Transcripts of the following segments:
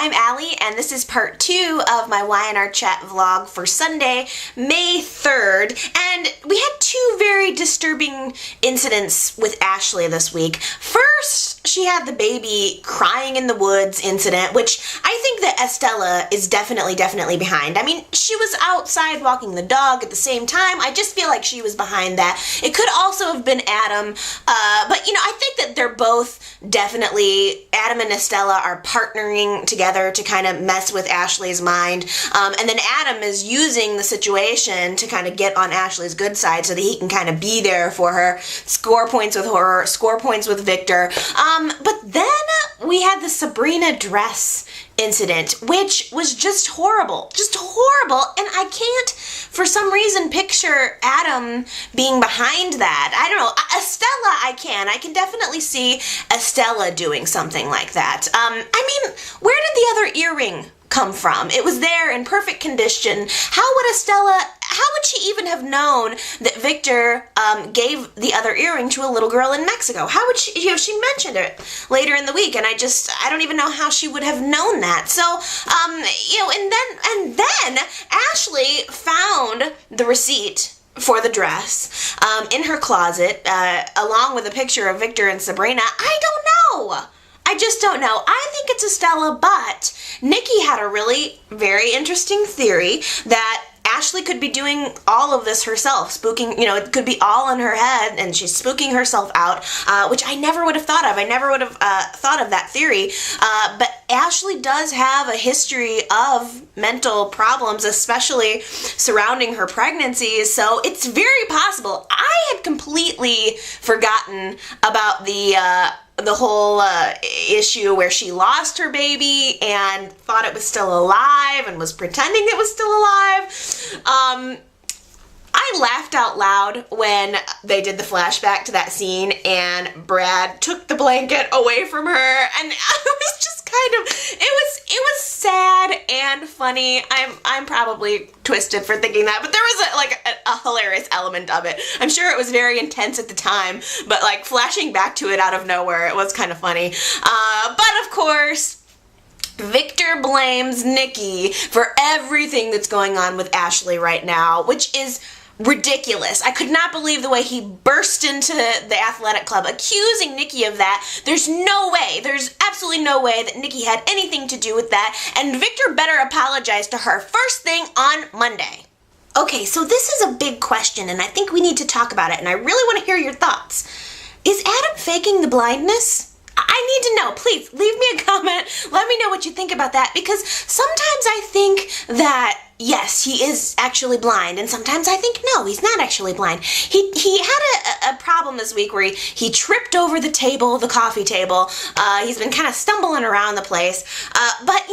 I'm Allie, and this is part 2 of my Y&R Chat vlog for Sunday, May 3rd, and we had 2 very disturbing incidents with Ashley this week. First, she had the baby crying in the woods incident, which I think that Estella is definitely behind. I mean, she was outside walking the dog at the same time. I just feel like she was behind that. It could also have been Adam, but you know, I think that they're both definitely, Adam and Estella are partnering together to kind of mess with Ashley's mind, and then Adam is using the situation to kind of get on Ashley's good side so that he can kind of be there for her, score points with her, score points with Victor. But then we had the Sabrina dress incident, which was just horrible, and I can't, for some reason, picture Adam being behind that. I don't know. Estella, I can definitely see Estella doing something like that. I mean, where did the other earring come from? It was there in perfect condition. How would she even have known that Victor gave the other earring to a little girl in Mexico? How would she, she mentioned it later in the week, and I don't even know how she would have known that. So, and then Ashley found the receipt for the dress in her closet, along with a picture of Victor and Sabrina. I don't know. I just don't know. I think it's Estella, but Nikki had a really very interesting theory that Ashley could be doing all of this herself, spooking, it could be all in her head, and she's spooking herself out, which I never would have thought of. I never would have thought of that theory, but Ashley does have a history of mental problems, especially surrounding her pregnancies, so it's very possible. I had completely forgotten about the whole issue where she lost her baby and thought it was still alive and was pretending it was still alive. I laughed out loud when they did the flashback to that scene and Brad took the blanket away from her, and I was just it was sad and funny. I'm probably twisted for thinking that, but there was a hilarious element of it. I'm sure it was very intense at the time, but like flashing back to it out of nowhere, it was kind of funny. But of course, Victor blames Nikki for everything that's going on with Ashley right now, which is ridiculous. I could not believe the way he burst into the athletic club accusing Nikki of that. There's absolutely no way that Nikki had anything to do with that, and Victor better apologize to her first thing on Monday. Okay, so this is a big question, and I think we need to talk about it, and I really want to hear your thoughts. Is Adam faking the blindness? I need to know. Please, leave me a comment. Let me know what you think about that, because sometimes I think that yes, he is actually blind, and sometimes I think, no, he's not actually blind. He had a problem this week where he tripped over the table, the coffee table. He's been kind of stumbling around the place. But,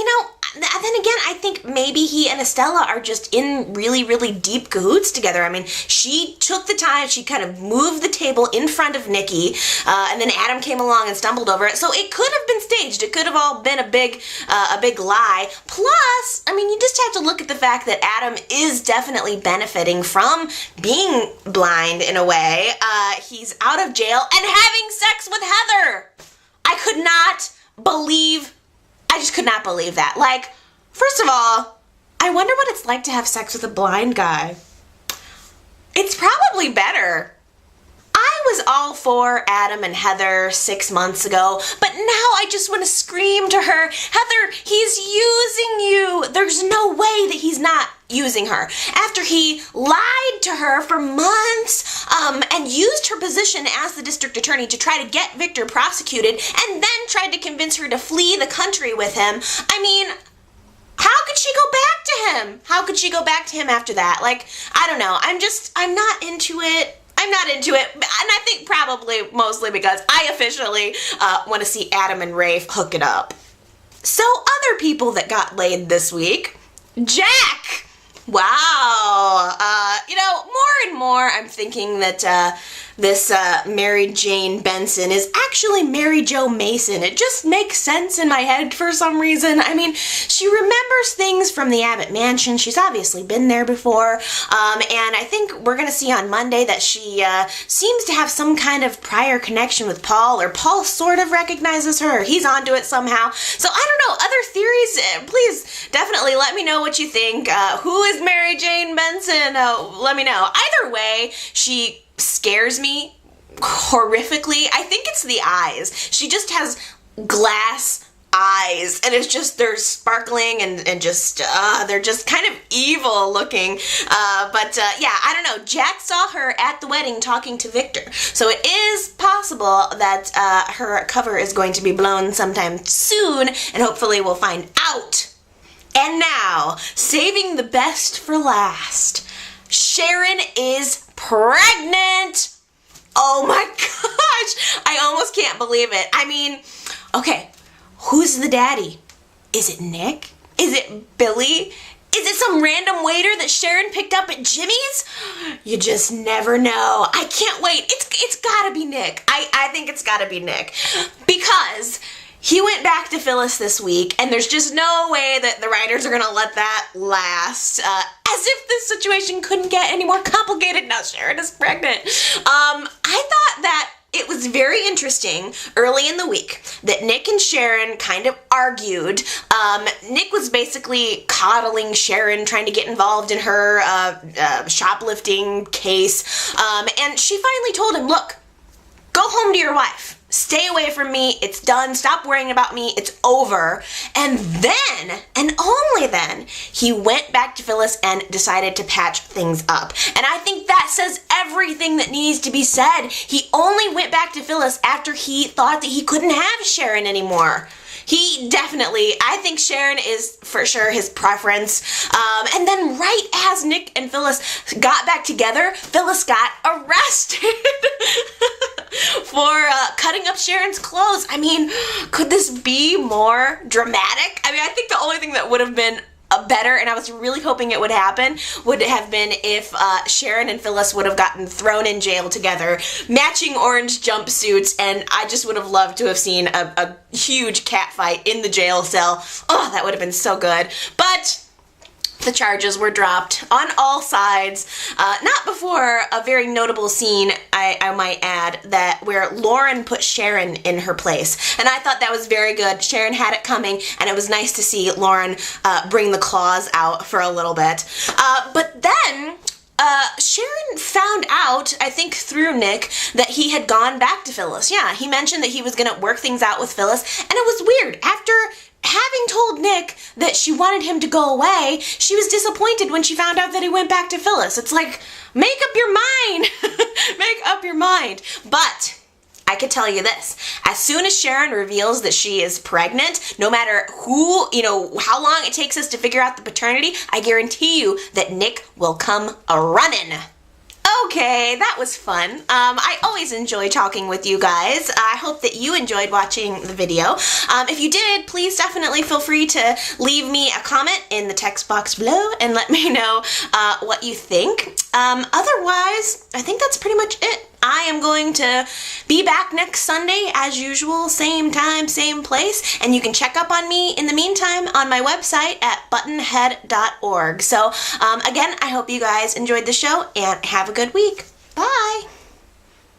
then again, I think maybe he and Estella are just in really deep cahoots together. I mean, she took the time, she kind of moved the table in front of Nikki, and then Adam came along and stumbled over it. So it could have been staged. It could have all been a big lie. Plus, I mean, you just have to look at the fact that Adam is definitely benefiting from being blind in a way. He's out of jail and having sex with Heather. I just could not believe that. Like, first of all, I wonder what it's like to have sex with a blind guy. It's probably better. I was all for Adam and Heather 6 months ago, but now I just want to scream to her, Heather, he's using you. There's no way that he's not using her. After he lied to her for months and used her position as the district attorney to try to get Victor prosecuted, and then tried to convince her to flee the country with him. I mean, how could she go back to him? How could she go back to him after that? Like, I don't know. I'm not into it. And I think probably mostly because I officially want to see Adam and Rafe hook it up. So other people that got laid this week, Jack. Wow. More and more I'm thinking that this Mary Jane Benson is actually Mary Jo Mason. It just makes sense in my head for some reason. I mean, she remembers things from the Abbott Mansion. She's obviously been there before. And I think we're going to see on Monday that she seems to have some kind of prior connection with Paul, or Paul sort of recognizes her. He's onto it somehow. So I don't know. Other theories, please definitely let me know what you think. Who is Mary Jane Benson? Let me know. Either way, she scares me horrifically. I think it's the eyes. She just has glass eyes, and it's just, they're sparkling and just they're just kind of evil looking. Yeah, I don't know. Jack saw her at the wedding talking to Victor, so it is possible that her cover is going to be blown sometime soon, and hopefully we'll find out. And now, saving the best for last, SHARON is pregnant. Oh my gosh, I almost can't believe it. I mean, okay, who's the daddy? Is it Nick? Is it Billy? Is it some random waiter that SHARON picked up at Jimmy's? You just never know. I can't wait. It's gotta be Nick. I think it's gotta be Nick, because he went back to Phyllis this week, and there's just no way that the writers are gonna let that last. As if this situation couldn't get any more complicated. Now SHARON is pregnant. I thought that it was very interesting early in the week that Nick and SHARON kind of argued. Nick was basically coddling SHARON, trying to get involved in her shoplifting case, and she finally told him, look, go home to your wife. Stay away from me. It's done. Stop worrying about me. It's over. And then, and only then, he went back to Phyllis and decided to patch things up. And I think that says everything that needs to be said. He only went back to Phyllis after he thought that he couldn't have SHARON anymore. He definitely, I think SHARON is for sure his preference. And then right as Nick and Phyllis got back together, Phyllis got arrested for cutting up SHARON's clothes. I mean, could this be more dramatic? I mean, I think the only thing that would have been better, and I was really hoping it would happen, would have been if SHARON and Phyllis would have gotten thrown in jail together, matching orange jumpsuits, and I just would have loved to have seen a huge cat fight in the jail cell. Oh, that would have been so good. But the charges were dropped on all sides, not before a very notable scene, I might add, that where Lauren put SHARON in her place. And I thought that was very good. SHARON had it coming, and it was nice to see Lauren bring the claws out for a little bit. But then SHARON found out, I think through Nick, that he had gone back to Phyllis. Yeah, he mentioned that he was going to work things out with Phyllis, and it was weird. After having told Nick that she wanted him to go away, she was disappointed when she found out that he went back to Phyllis. It's like, make up your mind. Make up your mind. But I could tell you this, as soon as SHARON reveals that she is pregnant, no matter who, how long it takes us to figure out the paternity, I guarantee you that Nick will come a-running. Okay, that was fun. I always enjoy talking with you guys. I hope that you enjoyed watching the video. If you did, please definitely feel free to leave me a comment in the text box below and let me know what you think. Otherwise, I think that's pretty much it. I am going to be back next Sunday as usual, same time, same place, and you can check up on me in the meantime on my website at buttonhead.org. So again, I hope you guys enjoyed the show and have a good week. Bye!